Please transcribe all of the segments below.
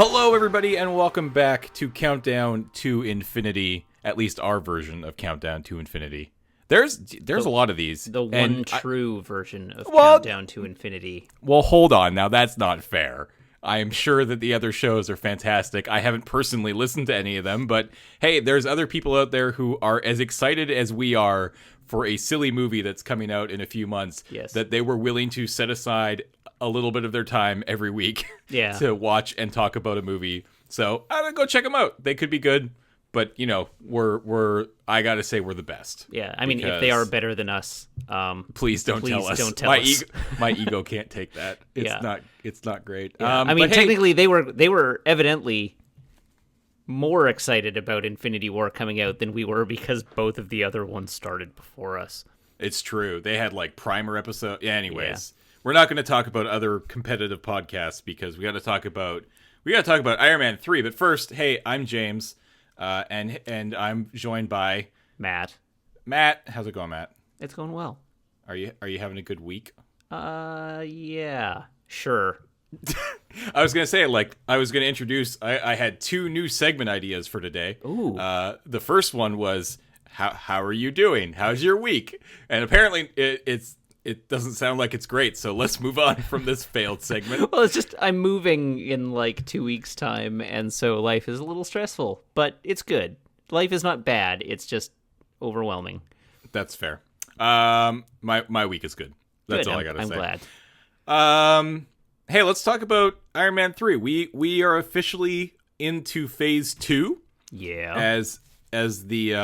Hello, everybody, and welcome back to Countdown to Infinity, at least our version of Countdown to Infinity. There's a lot of these. The one true version of Countdown to Infinity. Well, hold on. Now, that's not fair. I am sure that the other shows are fantastic. I haven't personally listened to any of them, but hey, there's other people out there who are as excited as we are for a silly movie that's coming out in a few months, that they were willing to set aside a little bit of their time every week to watch and talk about a movie. So I'm gonna go check them out. They could be good, but you know, I gotta say we're the best. Yeah, I mean, if they are better than us, please don't tell us. Don't tell us. My ego can't take that. It's not great. Yeah. I mean, technically, they were evidently more excited about Infinity War coming out than we were because both of the other ones started before us. It's true. They had like primer episode. Yeah. Anyways. We're not going to talk about other competitive podcasts because we got to talk about Iron Man 3. But first, hey, I'm James, and I'm joined by Matt. Matt, how's it going, Matt? It's going well. Are you having a good week? Yeah, sure. I was going to say, I was going to introduce. I had two new segment ideas for today. Ooh. The first one was how are you doing? How's your week? And apparently it doesn't sound like it's great, so let's move on from this failed segment. Well, it's just I'm moving in like 2 weeks' time, and so life is a little stressful, but it's good. Life is not bad, it's just overwhelming. That's fair. My week is good. That's all I gotta say. I'm glad. Hey, let's talk about Iron Man 3. We are officially into phase 2. Yeah. As the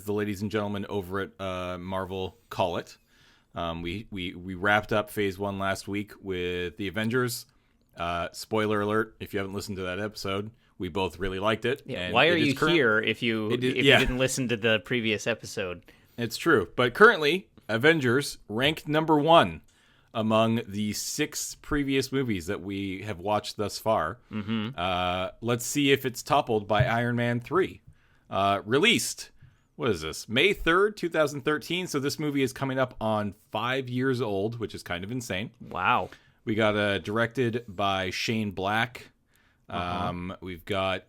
ladies and gentlemen over at Marvel call it. We wrapped up phase 1 last week with the Avengers. Spoiler alert, if you haven't listened to that episode, we both really liked it. Yeah. And why are you here if you didn't listen to the previous episode? It's true. But currently, Avengers ranked number 1 among the 6 previous movies that we have watched thus far. Mm-hmm. Let's see if it's toppled by Iron Man 3. Released. What is this? May 3rd, 2013. So this movie is coming up on 5 years old, which is kind of insane. Wow. We got directed by Shane Black. We've got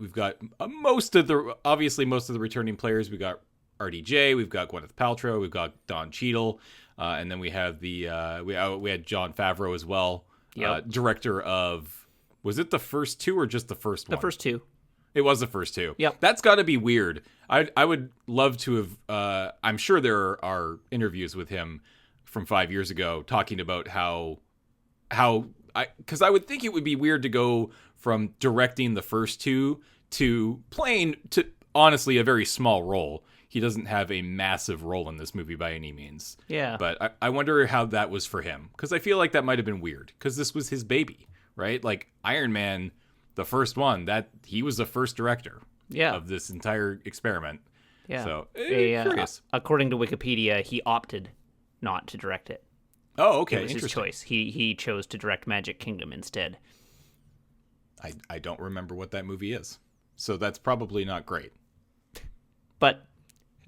most of the returning players. We got RDJ. We've got Gwyneth Paltrow. We've got Don Cheadle, and then we have we had Jon Favreau as well. Yep. Director of, was it the first 2 or just the first one? The first 2. It was the first 2. Yep. That's got to be weird. I would love to have. I'm sure there are interviews with him from 5 years ago talking about because I would think it would be weird to go from directing the first 2 to playing to honestly a very small role. He doesn't have a massive role in this movie by any means. Yeah. But I wonder how that was for him, because I feel like that might have been weird because this was his baby, right? Like Iron Man. The first one, that he was the first director of this entire experiment. Yeah. So, curious. According to Wikipedia, he opted not to direct it. Oh, okay. It was his choice. He chose to direct Magic Kingdom instead. I don't remember what that movie is, so that's probably not great. But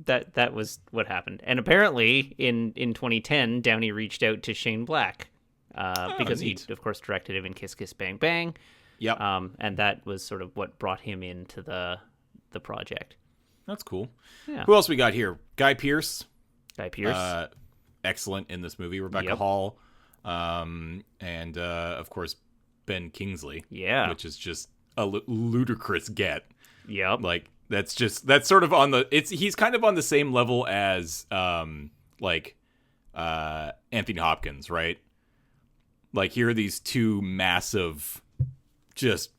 that was what happened. And apparently, in 2010, Downey reached out to Shane Black because neat. he, of course, directed him in Kiss Kiss Bang Bang. Yep. And that was sort of what brought him into the project. That's cool. Yeah. Who else we got here? Guy Pearce. Excellent in this movie. Rebecca Hall. And, of course, Ben Kingsley. Yeah. Which is just a ludicrous get. Yep. Like, that's sort of he's kind of on the same level as, Anthony Hopkins, right? Like, here are these 2 massive, just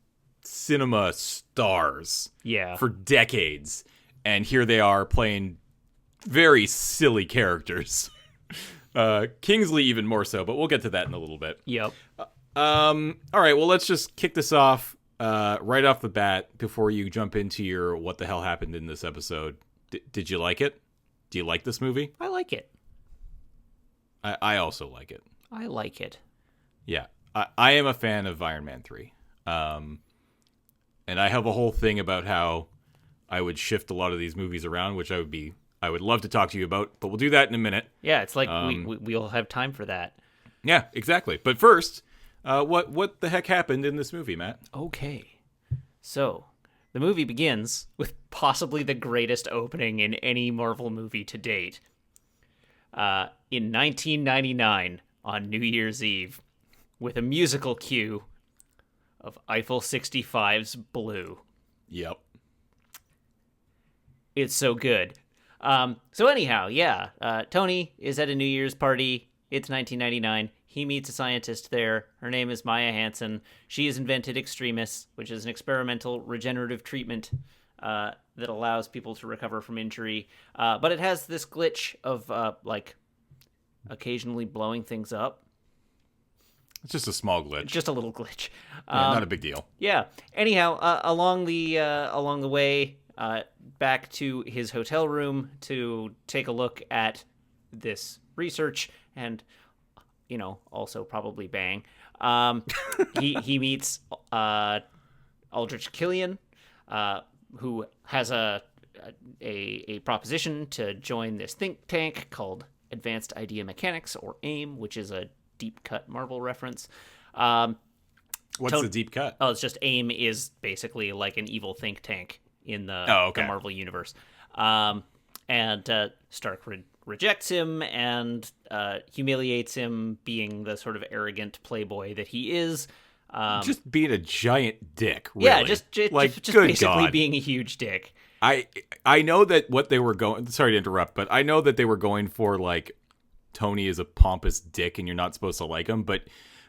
cinema stars for decades, and here they are playing very silly characters. Kingsley even more so, but we'll get to that in a little bit. Yep. All right, well, let's just kick this off right off the bat before you jump into your what the hell happened in this episode. Did you like it? Do you like this movie? I like it. I also like it. I like it. Yeah. I am a fan of Iron Man 3. And I have a whole thing about how I would shift a lot of these movies around, which I would love to talk to you about, but we'll do that in a minute. Yeah, it's like we'll have time for that. Yeah, exactly. But first, what the heck happened in this movie, Matt? Okay. So, the movie begins with possibly the greatest opening in any Marvel movie to date. In 1999, on New Year's Eve, with a musical cue of Eiffel 65's Blue. Yep. It's so good. So anyhow, Tony is at a New Year's party. It's 1999. He meets a scientist there. Her name is Maya Hansen. She has invented Extremis, which is an experimental regenerative treatment that allows people to recover from injury. But it has this glitch of occasionally blowing things up. It's just a small glitch. Just a little glitch. Not a big deal. Yeah. Anyhow, along the way, back to his hotel room to take a look at this research and, also probably bang. He meets Aldrich Killian, who has a proposition to join this think tank called Advanced Idea Mechanics, or AIM, which is a deep cut Marvel reference. What's the deep cut? Oh, it's just AIM is basically like an evil think tank in the Marvel universe. And Stark rejects him and humiliates him, being the sort of arrogant playboy that he is. Just being a giant dick, really. Yeah, just basically God. being a huge dick. I know that what they were going... Sorry to interrupt, but I know that they were going for, like, Tony is a pompous dick and you're not supposed to like him, but,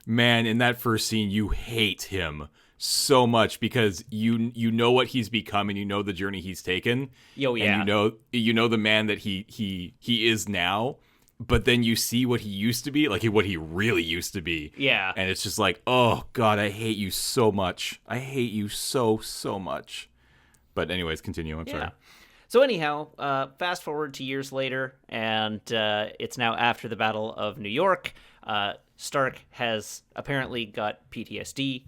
man, in that first scene, you hate him so much because you know what he's become and you know the journey he's taken. Yeah. And you know the man that he is now, but then you see what he used to be, like what he really used to be. Yeah. And it's just like, oh God, I hate you so much. I hate you so much. But anyways, continue. I'm sorry. So anyhow, fast forward to years later, and it's now after the Battle of New York. Stark has apparently got PTSD.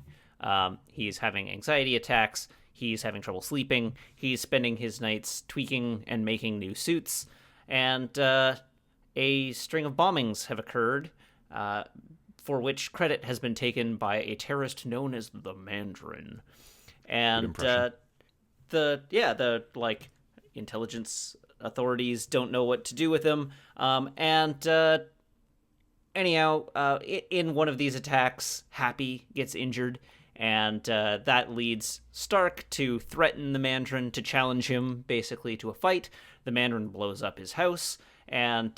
He's having anxiety attacks. He's having trouble sleeping. He's spending his nights tweaking and making new suits. And a string of bombings have occurred, for which credit has been taken by a terrorist known as the Mandarin. And the intelligence authorities don't know what to do with him. Anyhow, in one of these attacks, Happy gets injured, and that leads Stark to threaten the Mandarin to challenge him, basically, to a fight. The Mandarin blows up his house, and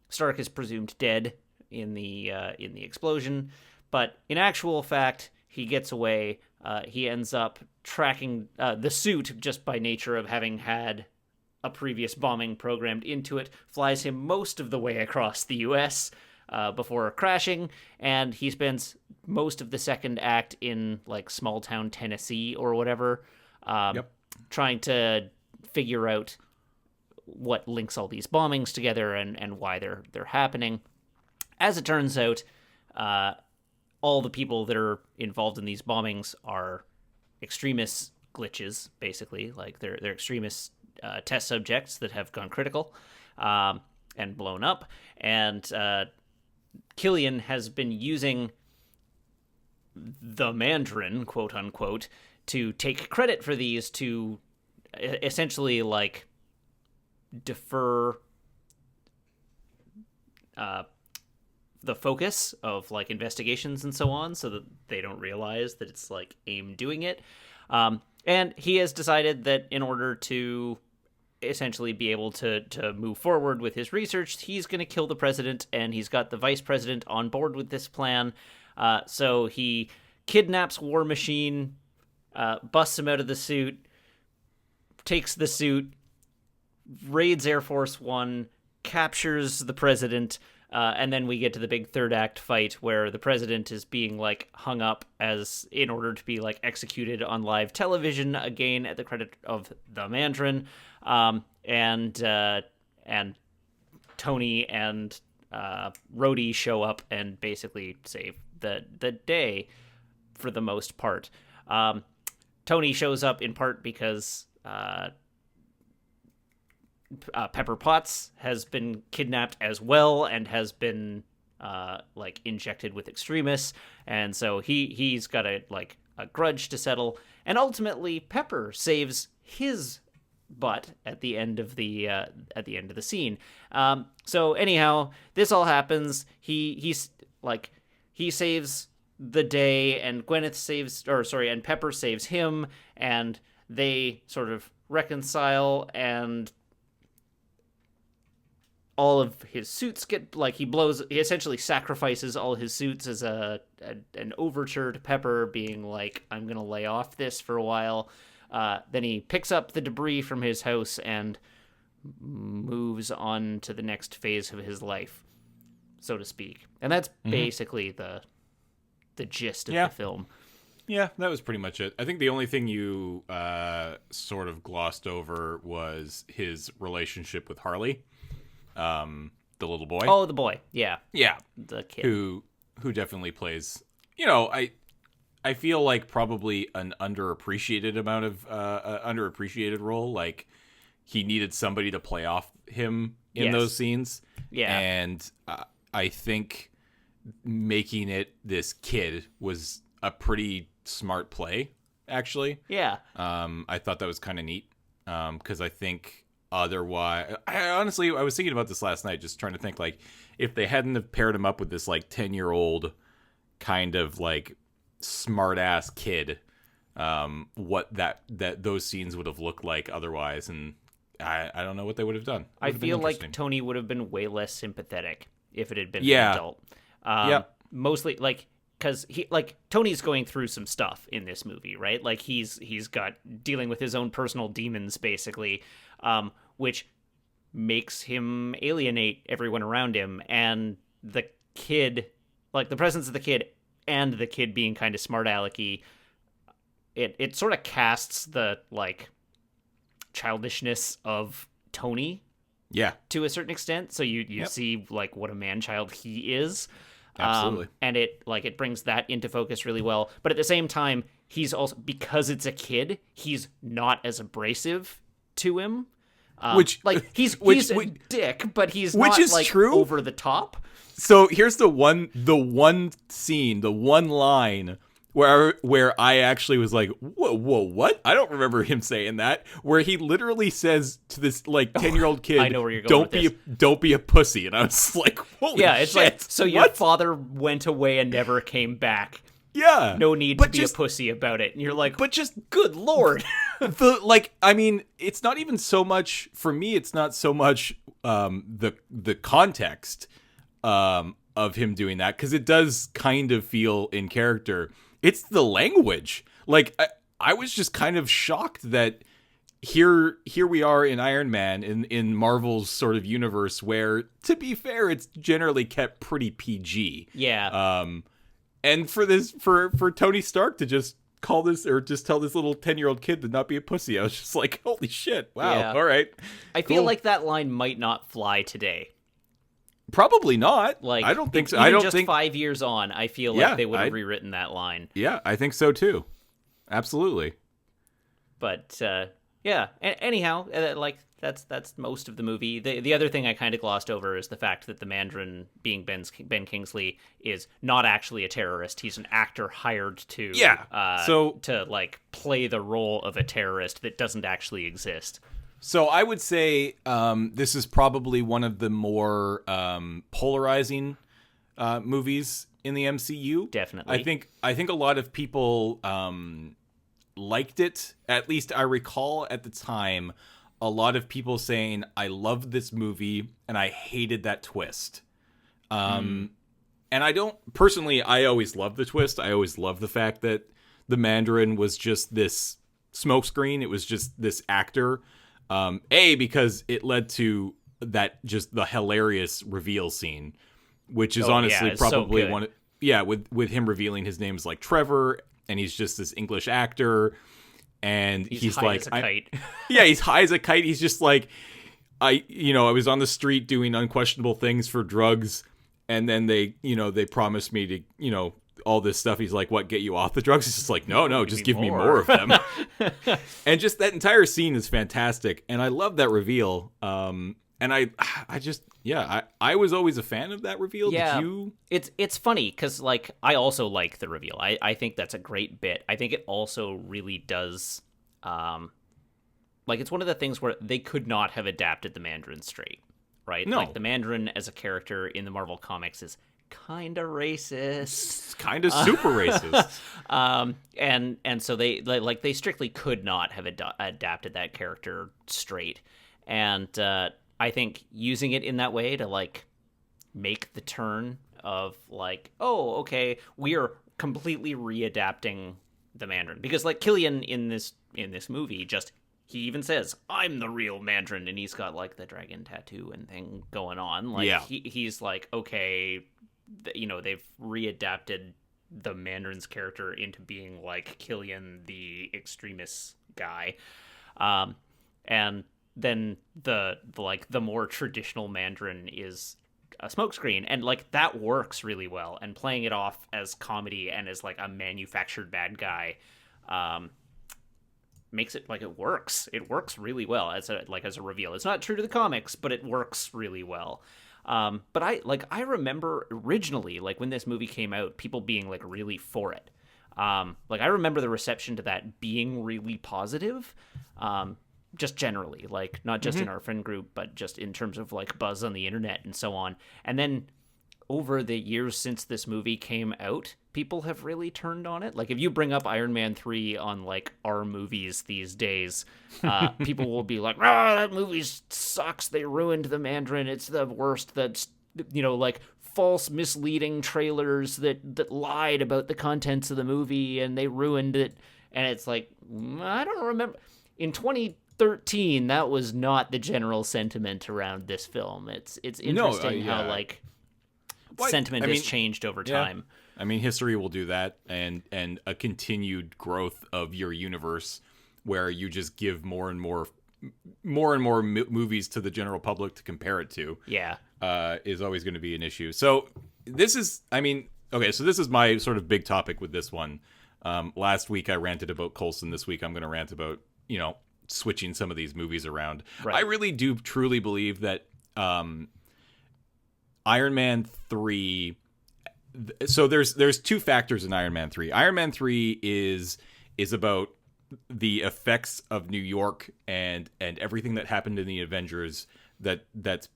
Stark is presumed dead in the explosion. But in actual fact, he gets away. He ends up tracking the suit, just by nature of having had a previous bombing programmed into it, flies him most of the way across the U.S., before crashing, and he spends most of the second act in like small town Tennessee or whatever, trying to figure out what links all these bombings together and why they're happening. As it turns out, all the people that are involved in these bombings are extremist glitches, basically. Like they're extremist test subjects that have gone critical and blown up, and Killian has been using the Mandarin, quote unquote, to take credit for these, to essentially like defer the focus of like investigations and so on, so that they don't realize that it's like AIM doing it. And he has decided that in order to essentially be able to move forward with his research, he's going to kill the president, and he's got the vice president on board with this plan. So he kidnaps War Machine, busts him out of the suit, takes the suit, raids Air Force One, captures the president, and then we get to the big third act fight where the president is being like hung up as in order to be like executed on live television, again at the credit of the Mandarin. And Tony and Rhodey show up and basically save the day for the most part. Tony shows up in part because Pepper Potts has been kidnapped as well and has been like injected with Extremis, and so he's got to like a grudge to settle, and ultimately Pepper saves his butt at the end of the scene. So anyhow, this all happens. He saves the day, and and Pepper saves him, and they sort of reconcile, and all of his suits get, he essentially sacrifices all his suits as an overture to Pepper, being like, I'm gonna lay off this for a while. Then he picks up the debris from his house and moves on to the next phase of his life, so to speak. And that's basically the gist of the film. Yeah, that was pretty much it. I think the only thing you sort of glossed over was his relationship with Harley, the little boy. Oh, the boy. Yeah. Yeah. The kid. Who definitely plays, I feel like probably an underappreciated role. Like, he needed somebody to play off him in those scenes. Yeah. And I think making it this kid was a pretty smart play, actually. Yeah. I thought that was kind of neat. Because I think otherwise, I was thinking about this last night, just trying to think, like, if they hadn't have paired him up with this, like, 10-year-old kind of, like, smart-ass kid, what those scenes would have looked like otherwise, and I don't know what they would have done. I feel like Tony would have been way less sympathetic if it had been an adult. Mostly, because Tony's going through some stuff in this movie, right? Like, he's got dealing with his own personal demons, basically, which makes him alienate everyone around him. And the kid, the presence of the kid and the kid being kind of smart alecky, it sort of casts the, childishness of Tony. Yeah. To a certain extent. So you see, what a man-child he is. Absolutely. And it brings that into focus really well. But at the same time, he's also, because it's a kid, he's not as abrasive to him. He's a dick, but he's not true. Over the top. So here's the one scene, the one line where I actually was like, whoa, what? I don't remember him saying that. Where he literally says to this 10-year-old kid, I know where you're going don't be a pussy. And I was like, holy shit. So your father went away and never came back. Yeah. No need to be a pussy about it. And you're like, but just good Lord. It's not even so much, for me, it's not so much the context of him doing that, because it does kind of feel in character. It's the language. I was just kind of shocked that here we are in Iron Man, in Marvel's sort of universe, where, to be fair, it's generally kept pretty PG. Yeah. And for Tony Stark to just call this, or just tell this little 10-year-old kid to not be a pussy, I was just like, holy shit, wow, yeah. All right. I feel like that line might not fly today. Probably not. I don't think so. I don't think 5 years on, I feel like they would have rewritten that line. Yeah, I think so too. Absolutely. But anyhow, that's most of the movie. The other thing I kind of glossed over is the fact that the Mandarin, being Ben Kingsley, is not actually a terrorist. He's an actor hired to play the role of a terrorist that doesn't actually exist. So I would say this is probably one of the more polarizing movies in the MCU. Definitely. I think a lot of people liked it. At least I recall at the time a lot of people saying, I loved this movie and I hated that twist. And I don't personally, I always loved the twist. I always loved the fact that the Mandarin was just this smokescreen. It was just this actor. Because it led to that, just the hilarious reveal scene, which is honestly probably one. With him revealing his name is Trevor, and he's just this English actor, and he's high as a kite. Yeah, he's high as a kite. He's just like, I was on the street doing unquestionable things for drugs, and then they promised me to, all this stuff. He's like, what, get you off the drugs? He's just like, no, just give me more of them. And just that entire scene is fantastic. And I love that reveal. And And I just, I was always a fan of that reveal. Yeah, Did you? it's funny because like I also like the reveal. I think that's a great bit. I think it also really does, like it's one of the things where they could not have adapted the Mandarin straight, right? No. Like the Mandarin as a character in the Marvel comics is kind of racist, Kind of super racist. and so they strictly could not have adapted that character straight, and I think using it in that way to like make the turn of like, oh, okay, we are completely readapting the Mandarin, because like Killian in this movie just, he even says, I'm the real Mandarin, and he's got like the dragon tattoo and thing going on. Like he's like, okay, they've readapted the Mandarin's character into being like Killian the extremist guy. And then the more traditional Mandarin is a smokescreen, and like that works really well, and playing it off as comedy and as like a manufactured bad guy makes it like it works really well as a reveal. It's not true to the comics, but it works really well. But I remember originally, like when this movie came out, people being like really for it. Like I remember the reception to that being really positive. Just generally, like not just in our friend group, but just in terms of like buzz on the internet and so on. And then over the years since this movie came out, people have really turned on it. Like if you bring up Iron Man 3 on like our movies these days, people will be like, that movie sucks. They ruined the Mandarin. It's the worst. That's, like false misleading trailers that lied about the contents of the movie and they ruined it. And it's like, I don't remember. In 2013, that was not the general sentiment around this film. It's interesting how like sentiment has changed over time. I mean, history will do that, and a continued growth of your universe where you just give more and more movies to the general public to compare it to. Yeah, is always going to be an issue. So this is, so this is my sort of big topic with this one. Last week I ranted about Coulson. This week I'm going to rant about switching some of these movies around. Right. I really do truly believe that Iron Man 3. So there's two factors in Iron Man 3. Iron Man 3 is about the effects of New York and everything that happened in the Avengers that's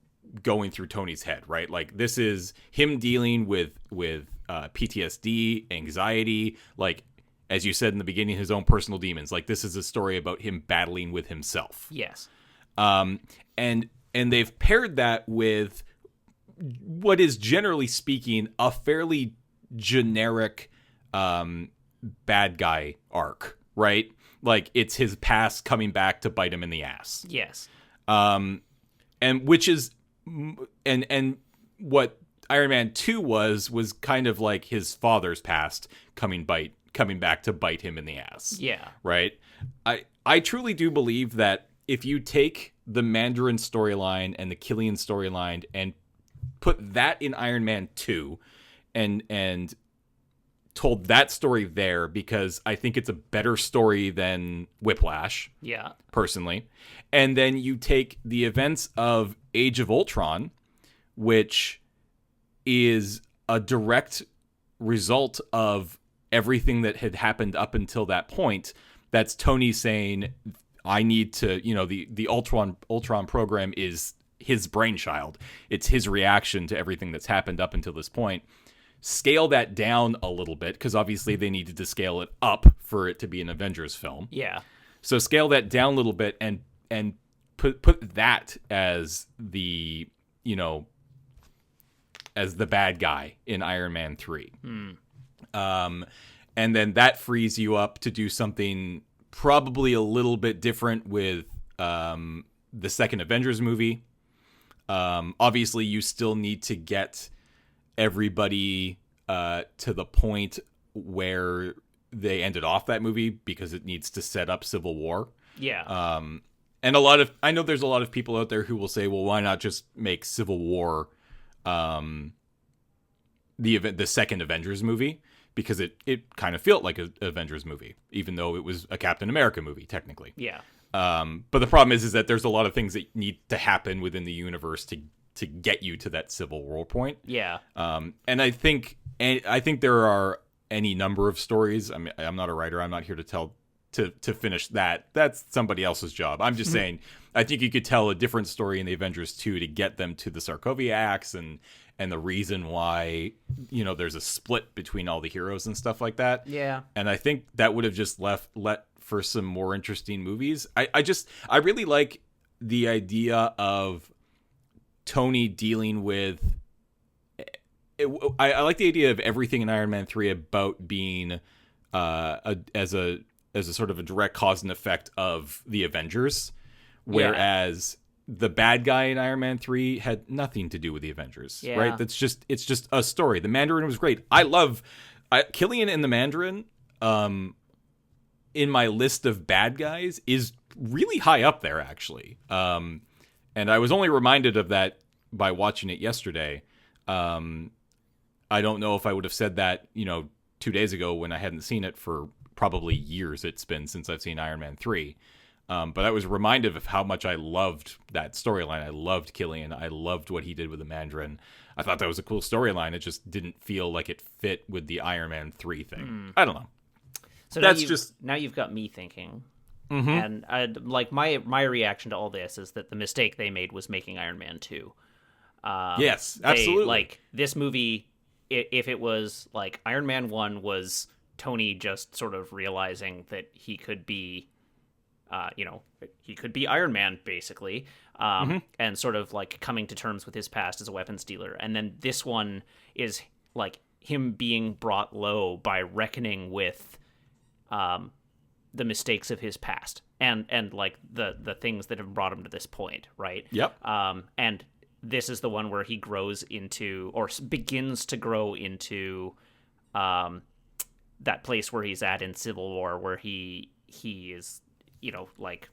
going through Tony's head, right? Like this is him dealing with PTSD, anxiety, like as you said in the beginning, his own personal demons. Like this is a story about him battling with himself. Yes. And they've paired that with what is, generally speaking, a fairly generic bad guy arc, right? Like it's his past coming back to bite him in the ass. Yes. And which is and what Iron Man 2 was kind of like his father's past coming back to bite him in the ass. Yeah. Right? I truly do believe that if you take the Mandarin storyline and the Killian storyline and put that in Iron Man 2 and told that story there, because I think it's a better story than Whiplash. Yeah. Personally. And then you take the events of Age of Ultron, which is a direct result of everything that had happened up until that point. That's Tony saying, I need to, the Ultron program is his brainchild. It's his reaction to everything that's happened up until this point. Scale that down a little bit, because obviously they needed to scale it up for it to be an Avengers film. Yeah. So scale that down a little bit and put that as the, as the bad guy in Iron Man 3. And then that frees you up to do something probably a little bit different with the second Avengers movie. Obviously, you still need to get everybody to the point where they ended off that movie, because it needs to set up Civil War. Yeah. And I know there's a lot of people out there who will say, well, why not just make Civil War the second Avengers movie? Because it kind of felt like an Avengers movie, even though it was a Captain America movie, technically. Yeah. But the problem is that there's a lot of things that need to happen within the universe to get you to that Civil War point. Yeah. And I think there are any number of stories. I mean, I'm not a writer. I'm not here to finish that. That's somebody else's job. I'm just saying, I think you could tell a different story in the Avengers 2 to get them to the Sokovia Acts and the reason why, there's a split between all the heroes and stuff like that. Yeah. And I think that would have just let for some more interesting movies. I really like the idea of Tony dealing with I like the idea of everything in Iron Man 3 about being as a sort of a direct cause and effect of the Avengers, whereas the bad guy in Iron Man 3 had nothing to do with the Avengers, right? It's just a story. The Mandarin was great. I love Killian and the Mandarin. In my list of bad guys is really high up there, actually. And I was only reminded of that by watching it yesterday. I don't know if I would have said that, 2 days ago when I hadn't seen it for probably years. It's been since I've seen Iron Man 3. But I was reminded of how much I loved that storyline. I loved Killian. I loved what he did with the Mandarin. I thought that was a cool storyline. It just didn't feel like it fit with the Iron Man 3 thing. I don't know. So That's now you've got me thinking. Mm-hmm. And my reaction to all this is that the mistake they made was making Iron Man 2. Yes, absolutely. This movie, if it was like Iron Man 1 was Tony just sort of realizing that he could be, he could be Iron Man, basically, and sort of like coming to terms with his past as a weapons dealer. And then this one is like him being brought low by reckoning with the mistakes of his past and like the things that have brought him to this point, right? Yep. And this is the one where he grows into, or begins to grow into, that place where he's at in Civil War, where he is, like,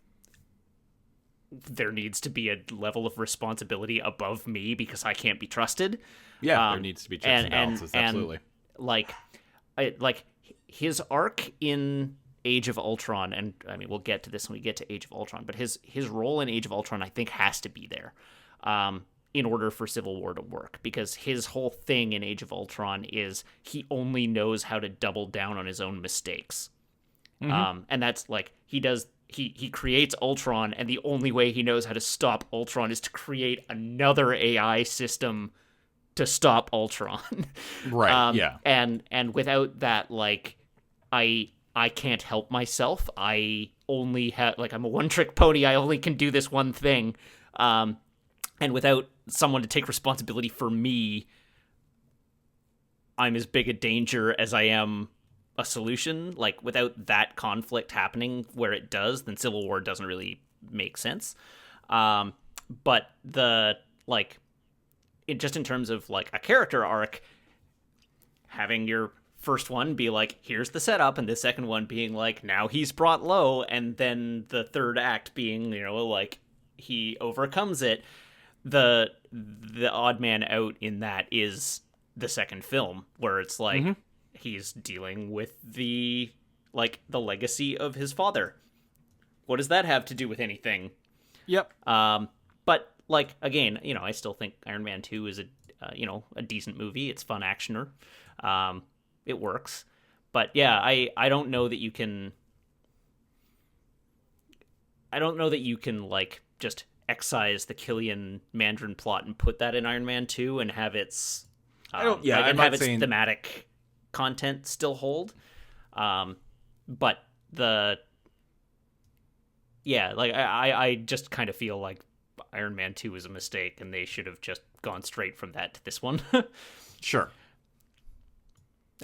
there needs to be a level of responsibility above me because I can't be trusted. Yeah, there needs to be checks and balances, absolutely. Like his arc in Age of Ultron, and I mean we'll get to this when we get to Age of Ultron, but his role in Age of Ultron I think has to be there in order for Civil War to work, because his whole thing in Age of Ultron is he only knows how to double down on his own mistakes. And that's like he creates Ultron, and the only way he knows how to stop Ultron is to create another AI system to stop Ultron. Right. Yeah. And without that, like, I can't help myself. I only have, like, I'm a one-trick pony. I only can do this one thing. And without someone to take responsibility for me, I'm as big a danger as I am a solution. Like, without that conflict happening where it does, then Civil War doesn't really make sense. But just in terms of, like, a character arc, having your first one be like, here's the setup, and the second one being like, now he's brought low, and then the third act being, like, he overcomes it. The odd man out in that is the second film, where it's like he's dealing with the legacy of his father. What does that have to do with anything? Yep. But, like, again, I still think Iron Man 2 is a decent movie. It's fun actioner. It works. But yeah, I don't know that you can like just excise the Killian Mandarin plot and put that in Iron Man 2 and have its thematic content still hold. But I just kind of feel like Iron Man 2 is a mistake, and they should have just gone straight from that to this one. Sure.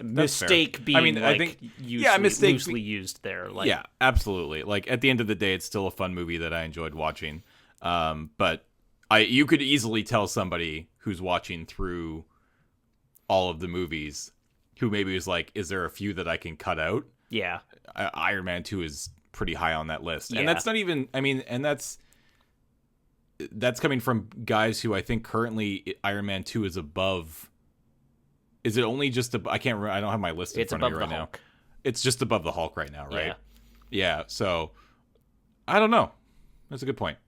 Mistake being, I think loosely used there. Like, yeah, absolutely. Like, at the end of the day, it's still a fun movie that I enjoyed watching. But you could easily tell somebody who's watching through all of the movies who maybe was like, is there a few that I can cut out? Yeah. Iron Man 2 is pretty high on that list. Yeah. And that's not even, and that's coming from guys who I think currently Iron Man 2 is above. Is it only just I can't remember. I don't have my list in front of me right now. It's just above the Hulk right now, right? Yeah. Yeah. So I don't know. That's a good point.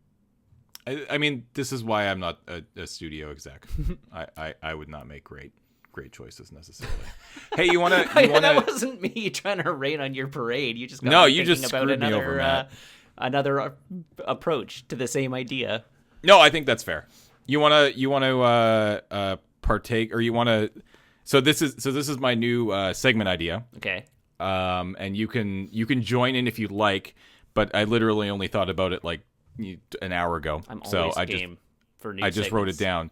I mean, this is why I'm not a studio exec. I would not make great choices necessarily. Hey, you wanna? That wasn't me trying to rain on your parade. You just got you just about screwed me over, Matt. Another approach to the same idea. No, I think that's fair. You wanna partake, or you wanna? So this is my new segment idea. Okay. And you can join in if you'd like, but I literally only thought about it like an hour ago. I'm always game for new I just segments. wrote it down.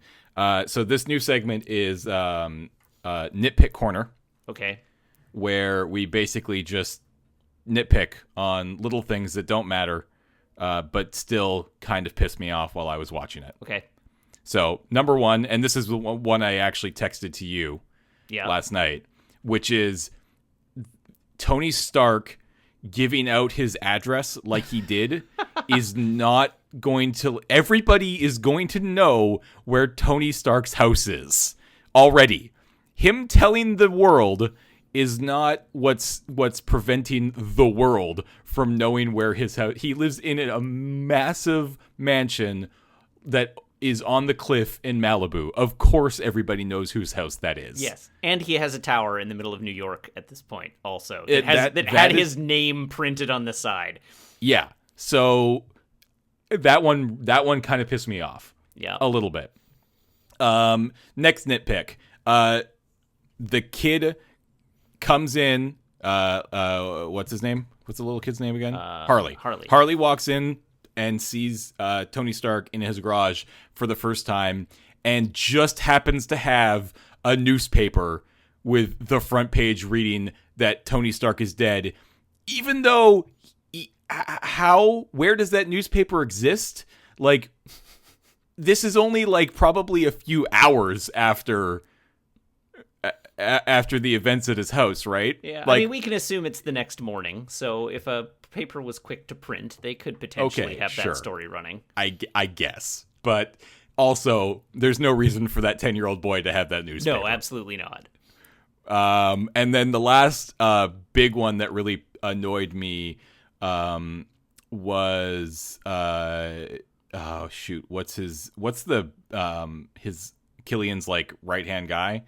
So this new segment is Nitpick Corner. Okay. Where we basically just nitpick on little things that don't matter, but still kind of piss me off while I was watching it. Okay. So number one, and this is the one I actually texted to you last night, which is Tony Stark giving out his address like he did is not going to... Everybody is going to know where Tony Stark's house is already. Him telling the world is not what's preventing the world from knowing where his house... He lives in a massive mansion that is on the cliff in Malibu. Of course everybody knows whose house that is. Yes. And he has a tower in the middle of New York at this point also. That had his name printed on the side. Yeah. So that one kind of pissed me off. Yeah. A little bit. Next nitpick. The kid comes in, what's his name? What's the little kid's name again? Harley. Harley walks in and sees Tony Stark in his garage for the first time and just happens to have a newspaper with the front page reading that Tony Stark is dead, even though where does that newspaper exist? Like, this is only like probably a few hours after the events at his house, right? Yeah, like, I mean, we can assume it's the next morning, so if a paper was quick to print, they could potentially have that story running. I guess. But also, there's no reason for that 10-year-old boy to have that newspaper. No, absolutely not. And then the last big one that really annoyed me was what's Killian's like right-hand guy?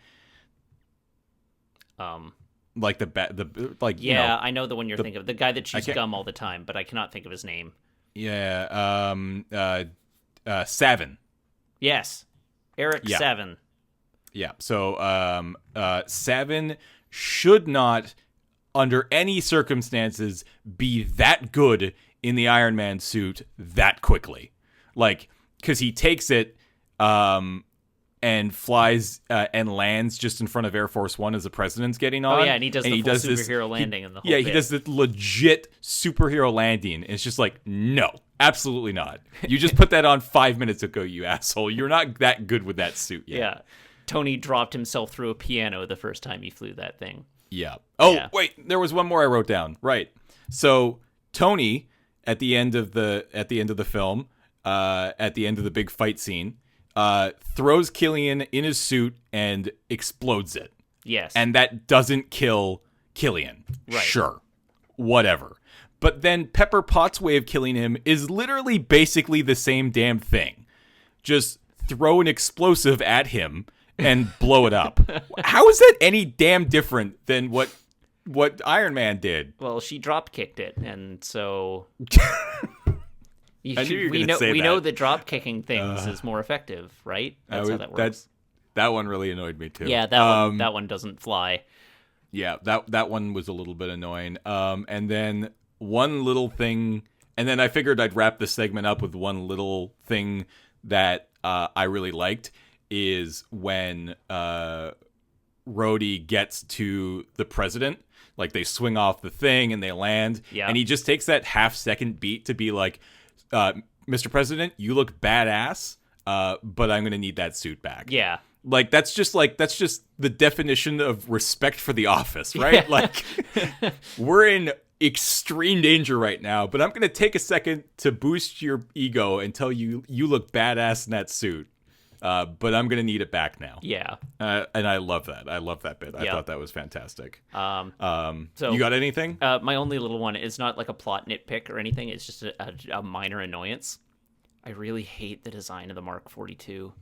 Like I know the one you're thinking of, the guy that chews gum all the time, but I cannot think of his name. Yeah, Savin. Yes, Eric Savin. Yeah, so Savin should not, under any circumstances, be that good in the Iron Man suit that quickly. Like, because he takes it and flies and lands just in front of Air Force One as the president's getting on. Oh, yeah, and he does the full superhero landing in the whole bit. He does the legit superhero landing. It's just like, no, absolutely not. You just put that on 5 minutes ago, you asshole. You're not that good with that suit yet. Yeah. Tony dropped himself through a piano the first time he flew that thing. Yeah. Oh, wait, there was one more I wrote down. Right. So Tony, at the end of the film, at the end of the big fight scene, throws Killian in his suit and explodes it. Yes. And that doesn't kill Killian. Right. Sure. Whatever. But then Pepper Potts' way of killing him is literally basically the same damn thing. Just throw an explosive at him and blow it up. How is that any damn different than what Iron Man did? Well, she drop kicked it, and so we know that drop kicking things is more effective, right? That's how that works. That one really annoyed me too. Yeah, that one doesn't fly. Yeah, that one was a little bit annoying. And then one little thing, and then I figured I'd wrap this segment up with one little thing that I really liked, is when Rhodey gets to the president. Like, they swing off the thing and they land, and he just takes that half-second beat to be like, Mr. President, you look badass, but I'm going to need that suit back. Yeah. Like, that's just the definition of respect for the office, right? Yeah. Like, we're in extreme danger right now, but I'm going to take a second to boost your ego and tell you look badass in that suit. but I'm gonna need it back now. Yeah. And I love that. I love that bit. I thought that was fantastic. So you got anything? My only little one is not like a plot nitpick or anything. It's just a minor annoyance. I really hate the design of the Mark 42.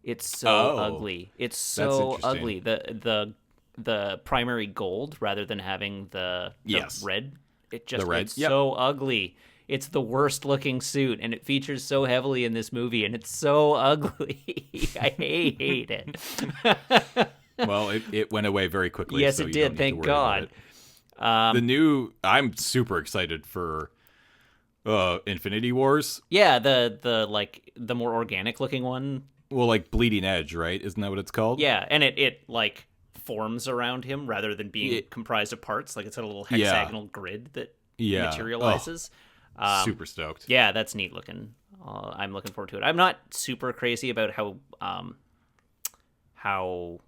It's so ugly. It's so ugly. The primary gold rather than having the red. It's so ugly. It's the worst looking suit, and it features so heavily in this movie, and it's so ugly. I hate it. Well, it went away very quickly. Yes, so it you did. don't need Thank to worry God. I'm super excited for Infinity Wars. Yeah, the more organic looking one. Well, like Bleeding Edge, right? Isn't that what it's called? Yeah, and it like forms around him rather than being comprised of parts. Like it's got a little hexagonal grid that materializes. Super stoked. Yeah, that's neat looking. I'm looking forward to it. I'm not super crazy about how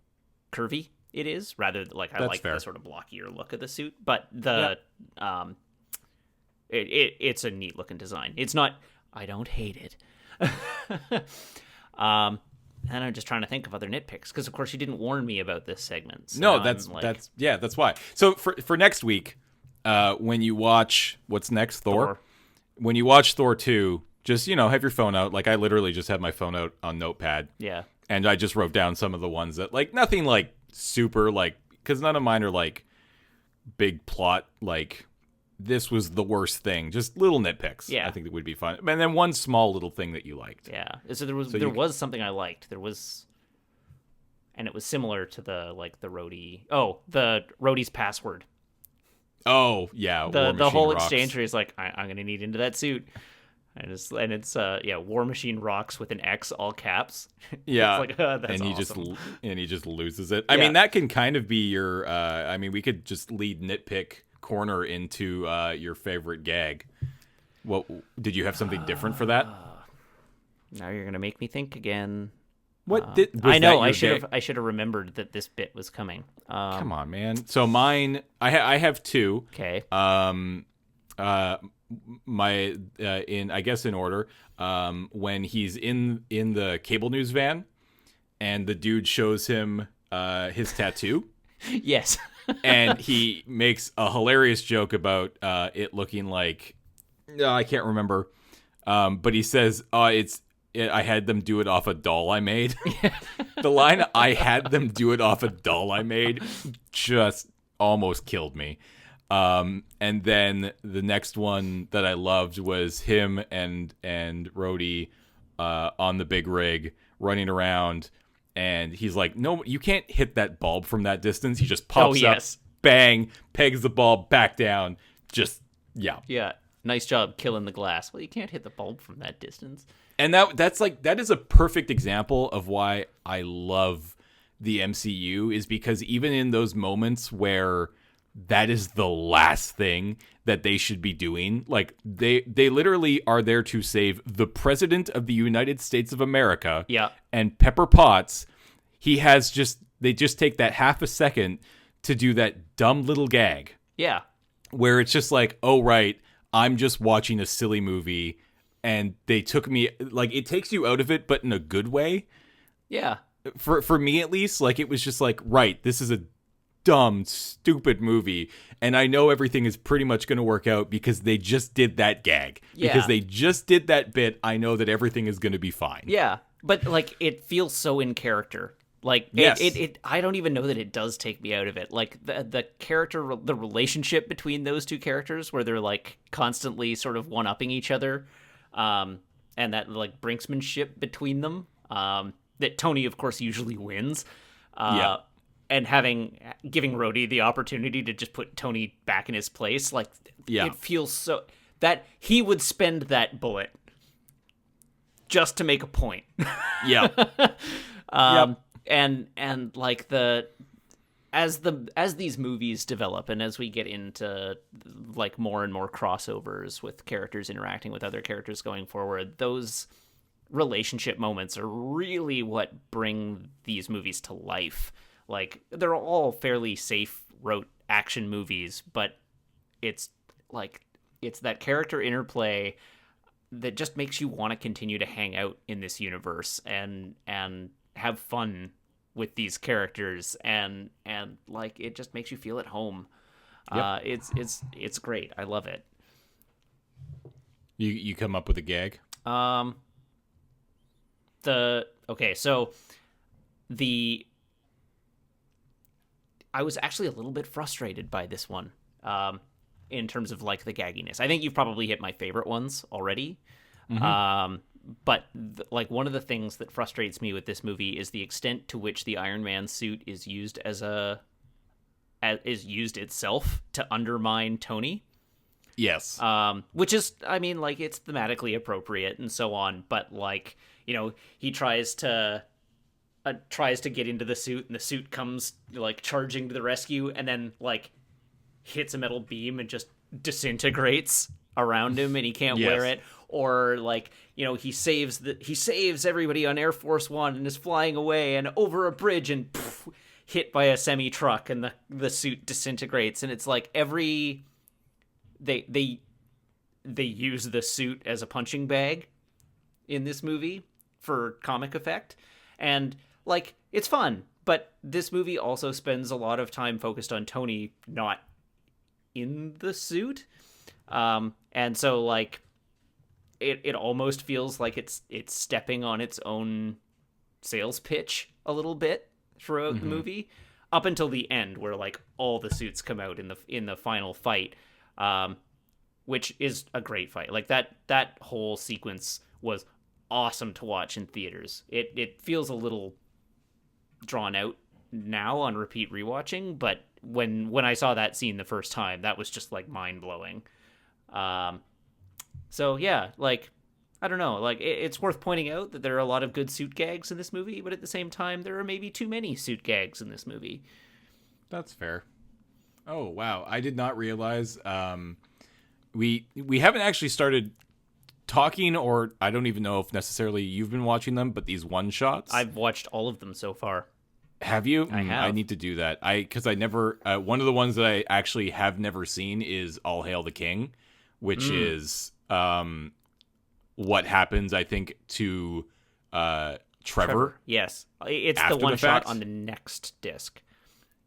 curvy it is. Rather, like I like the sort of blockier look of the suit, but it's a neat looking design. It's not. I don't hate it. And I'm just trying to think of other nitpicks because, of course, you didn't warn me about this segment. So no, that's why. So for next week, when you watch what's next, Thor. When you watch Thor 2, just have your phone out. Like I literally just have my phone out on Notepad. Yeah. And I just wrote down some of the ones that like nothing like super like because none of mine are like big plot like this was the worst thing. Just little nitpicks. Yeah. I think that would be fun. And then one small little thing that you liked. Yeah. So there was something I liked. There was, and it was similar to the Rhodey. Oh, the Rhodey's password. Oh yeah. The whole exchange where he's like, I'm gonna need into that suit. And it's War Machine rocks with an X, all caps. Yeah, it's like, that's and he awesome. he just loses it. I mean, that can kind of be your. I mean, we could just lead nitpick corner into your favorite gag. What did you have something different for that? Now you're gonna make me think again. What I know? I should have remembered that this bit was coming. Come on, man. So mine, I have two. Okay. My I guess in order, when he's in the cable news van, and the dude shows him his tattoo. Yes. And he makes a hilarious joke about it looking like I can't remember, but he says, I had them do it off a doll I made. The line, I had them do it off a doll I made, just almost killed me. And then the next one that I loved was him and Rhodey on the big rig running around. And he's like, no, you can't hit that bulb from that distance. He just pops up, bang, pegs the bulb back down. Just, yeah. Yeah. Nice job killing the glass. Well, you can't hit the bulb from that distance. And that is a perfect example of why I love the MCU, is because even in those moments where that is the last thing that they should be doing, like they literally are there to save the President of the United States of America. Yeah. And Pepper Potts, they just take that half a second to do that dumb little gag. Yeah. Where it's just like, oh right, I'm just watching a silly movie. And they took me, like, it takes you out of it, but in a good way. Yeah. For me, at least, like, it was just like, right, this is a dumb, stupid movie. And I know everything is pretty much going to work out because they just did that gag. Yeah. Because they just did that bit, I know that everything is going to be fine. Yeah. But, like, it feels so in character. Like, yes. it I don't even know that it does take me out of it. Like, the character, the relationship between those two characters where they're, like, constantly sort of one-upping each other. And that like brinksmanship between them, that Tony of course usually wins, and giving Rhodey the opportunity to just put Tony back in his place, like it feels so that he would spend that bullet just to make a point. Yeah. And like as these movies develop and as we get into like more and more crossovers with characters interacting with other characters going forward, those relationship moments are really what bring these movies to life. Like they're all fairly safe rote action movies, but it's that character interplay that just makes you want to continue to hang out in this universe and have fun with these characters, and like it just makes you feel at home. Yep. It's great. I love it. You come up with a gag? So I was actually a little bit frustrated by this one, in terms of like the gagginess. I think you've probably hit my favorite ones already. But like one of the things that frustrates me with this movie is the extent to which the Iron Man suit is used is used itself to undermine Tony. Yes. Which is, I mean, like, it's thematically appropriate and so on, but like, you know, he tries to get into the suit, and the suit comes like charging to the rescue, and then like hits a metal beam and just disintegrates around him, and he can't wear it. Or like, you know, he saves everybody on Air Force One and is flying away and over a bridge and hit by a semi truck, and the suit disintegrates. And it's like they use the suit as a punching bag in this movie for comic effect, and like it's fun. But this movie also spends a lot of time focused on Tony not in the suit, and so like it almost feels like it's stepping on its own sales pitch a little bit throughout the movie, up until the end where like all the suits come out in the final fight, which is a great fight. Like that whole sequence was awesome to watch in theaters. It feels a little drawn out now on repeat rewatching, but when I saw that scene the first time, that was just like mind blowing. So yeah, like I don't know, like it's worth pointing out that there are a lot of good suit gags in this movie, but at the same time, there are maybe too many suit gags in this movie. That's fair. Oh wow, I did not realize. We haven't actually started talking, or I don't even know if necessarily you've been watching them, but these one shots. I've watched all of them so far. Have you? I have. I need to do that. Because I never. One of the ones that I actually have never seen is All Hail the King, which is what happens, I think, to Trevor. Yes, it's After the one the shot fact? on the next disc.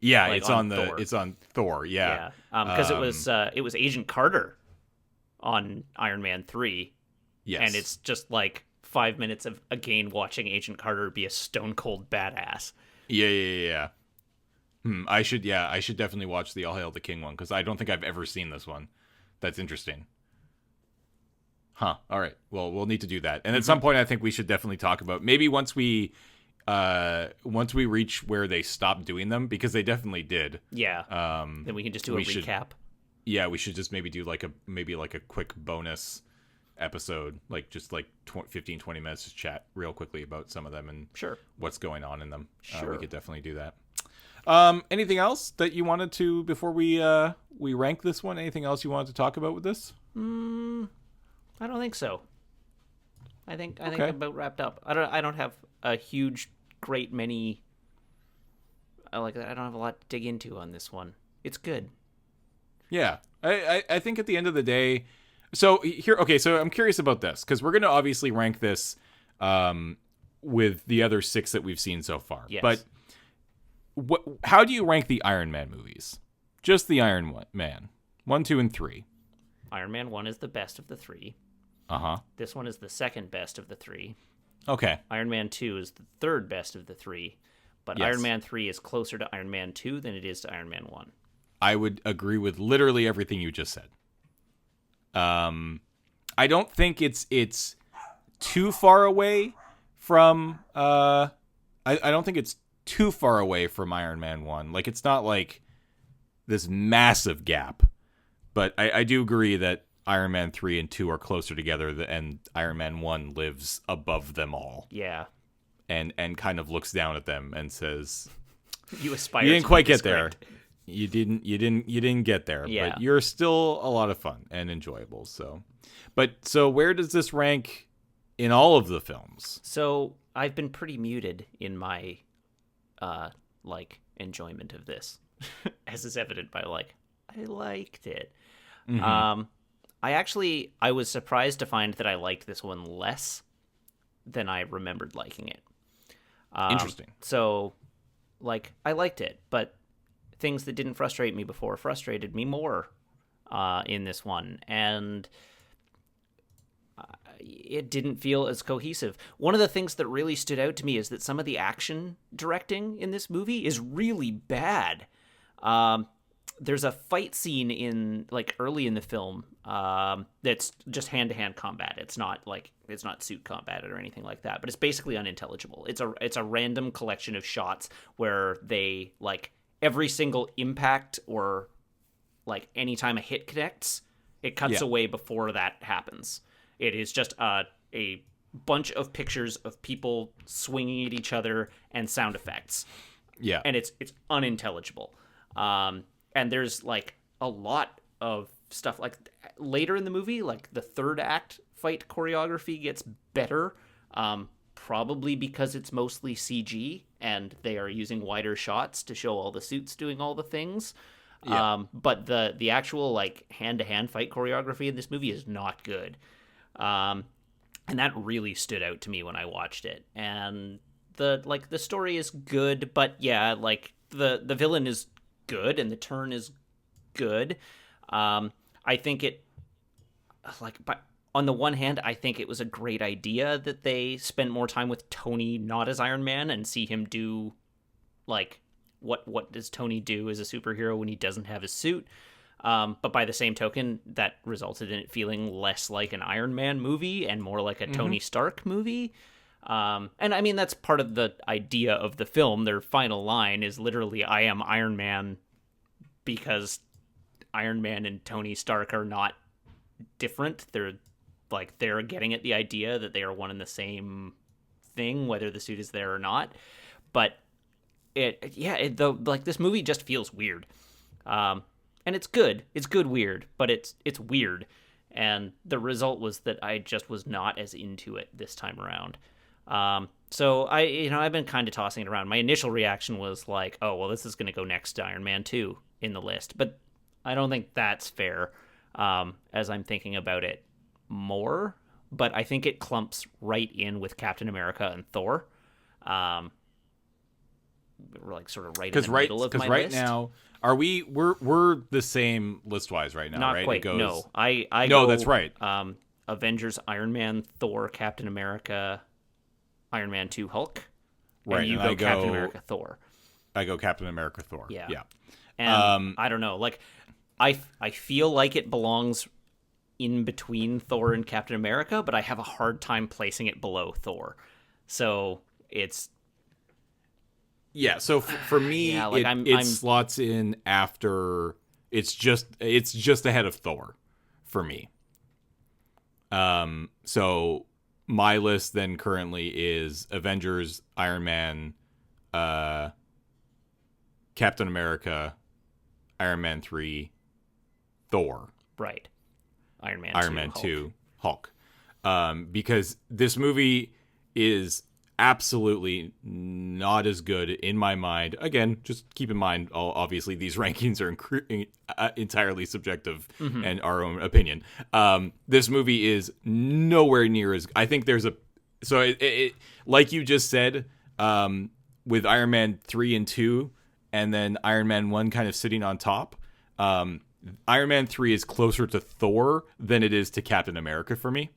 Yeah, Like it's on on Thor. it's on Thor. Yeah. Because it was Agent Carter on Iron Man 3. Yes. And it's just like 5 minutes of again watching Agent Carter be a stone cold badass. Yeah. I should definitely watch the All Hail the King one, because I don't think I've ever seen this one. That's interesting. Huh. All right. Well, we'll need to do that. And at some point, I think we should definitely talk about, maybe once we reach where they stopped doing them, because they definitely did. Yeah. Then we can just do a recap. Yeah, we should just maybe do like a quick bonus episode, like just like 15, 20 minutes to chat real quickly about some of them and Sure. what's going on in them. Sure. We could definitely do that. Anything else that you wanted to, before we rank this one? Anything else you wanted to talk about with this? I don't think so. I think I'm Okay. about wrapped up. I don't have a great many. I don't have a lot to dig into on this one. It's good. Yeah, I think at the end of the day, so I'm curious about this, because we're going to obviously rank this with the other 6 that we've seen so far. Yes. But how do you rank the Iron Man movies? Just the Iron Man, 1, 2, and 3. Iron Man 1 is the best of the 3. Uh-huh. This one is the second best of the 3. Okay. Iron Man 2 is the third best of the 3. But Yes. Iron Man 3 is closer to Iron Man 2 than it is to Iron Man 1. I would agree with literally everything you just said. I don't think it's too far away from I don't think it's too far away from Iron Man 1. Like, it's not like this massive gap. But I do agree that Iron Man 3 and 2 are closer together, and Iron Man 1 lives above them all. Yeah. And kind of looks down at them and says, You aspire. "You didn't to quite be this get there. great." You didn't get there, Yeah. but you're still a lot of fun and enjoyable." So where does this rank in all of the films? So I've been pretty muted in my enjoyment of this, as is evident by I liked it. I was surprised to find that I liked this one less than I remembered liking it. Interesting. So, like, I liked it, but things that didn't frustrate me before frustrated me more in this one, and it didn't feel as cohesive. One of the things that really stood out to me is that some of the action directing in this movie is really bad. There's a fight scene in like early in the film that's just hand-to-hand combat. It's not suit combat or anything like that, but it's basically unintelligible. It's a random collection of shots where they like every single impact or like anytime a hit connects, it cuts away before that happens. It is just a bunch of pictures of people swinging at each other and sound effects. Yeah. And it's unintelligible. And there's like a lot of stuff like later in the movie, like the third act fight choreography gets better, probably because it's mostly CG and they are using wider shots to show all the suits doing all the things. Yeah. But the actual like hand-to-hand fight choreography in this movie is not good. And that really stood out to me when I watched it. And the story is good, but yeah, like the villain is good and the turn is good. I think it but on the one hand, I think it was a great idea that they spent more time with Tony not as Iron Man and see him do like what does Tony do as a superhero when he doesn't have his suit. But by the same token, that resulted in it feeling less like an Iron Man movie and more like a Tony Stark movie. And I mean, that's part of the idea of the film. Their final line is literally, I am Iron Man, because Iron Man and Tony Stark are not different. They're getting at the idea that they are one and the same thing, whether the suit is there or not. But this movie just feels weird. And it's good. It's good weird, but it's weird. And the result was that I just was not as into it this time around. So I've been kind of tossing it around. My initial reaction was like, oh, well, this is going to go next to Iron Man 2 in the list. But I don't think that's fair as I'm thinking about it more. But I think it clumps right in with Captain America and Thor. We're like sort of right in the middle of my list. Because right now, we're the same list-wise right now, Not right? quite, no. I no, go, that's right. Avengers, Iron Man, Thor, Captain America, Iron Man 2, Hulk. Right, and you go Captain America, Thor. I go Captain America, Thor. Yeah. And I don't know, like I feel like it belongs in between Thor and Captain America, but I have a hard time placing it below Thor. So it's so for me, it slots in after. It's just ahead of Thor for me. So my list then currently is Avengers, Iron Man, Captain America, Iron Man 3, Thor. Right. Iron Man 2, Hulk. Because this movie is absolutely not as good in my mind. Again, just keep in mind, obviously, these rankings are entirely subjective and our own opinion. This movie is nowhere near as... I think there's a... So, it like you just said, with Iron Man 3 and 2, and then Iron Man 1 kind of sitting on top, Iron Man 3 is closer to Thor than it is to Captain America for me.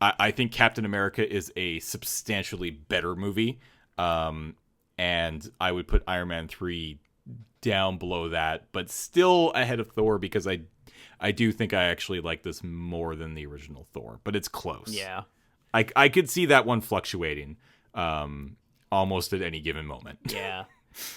I think Captain America is a substantially better movie, and I would put Iron Man 3 down below that, but still ahead of Thor because I do think I actually like this more than the original Thor, but it's close. Yeah. I could see that one fluctuating almost at any given moment. Yeah.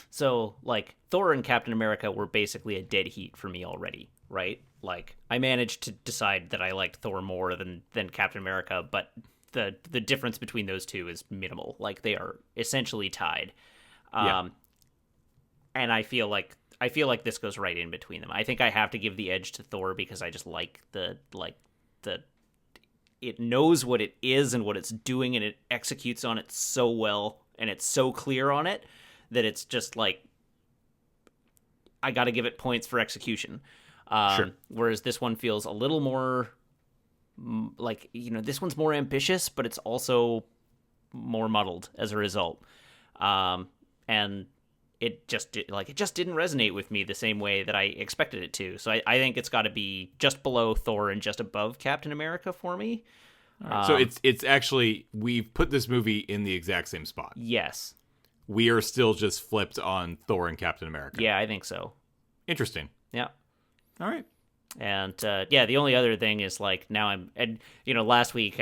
So, like, Thor and Captain America were basically a dead heat for me already, right? Like, I managed to decide that I liked Thor more than Captain America, but the difference between those two is minimal. Like, they are essentially tied. And I feel like this goes right in between them. I think I have to give the edge to Thor because I just like the it knows what it is and what it's doing, and it executes on it so well, and it's so clear on it that it's just like I got to give it points for execution. Sure. Whereas this one feels a little more like, this one's more ambitious, but it's also more muddled as a result. And it just didn't resonate with me the same way that I expected it to. So I think it's got to be just below Thor and just above Captain America for me. Right. So it's actually, we've put this movie in the exact same spot. Yes. We are still just flipped on Thor and Captain America. Yeah, I think so. Interesting. Yeah. All right. And the only other thing is last week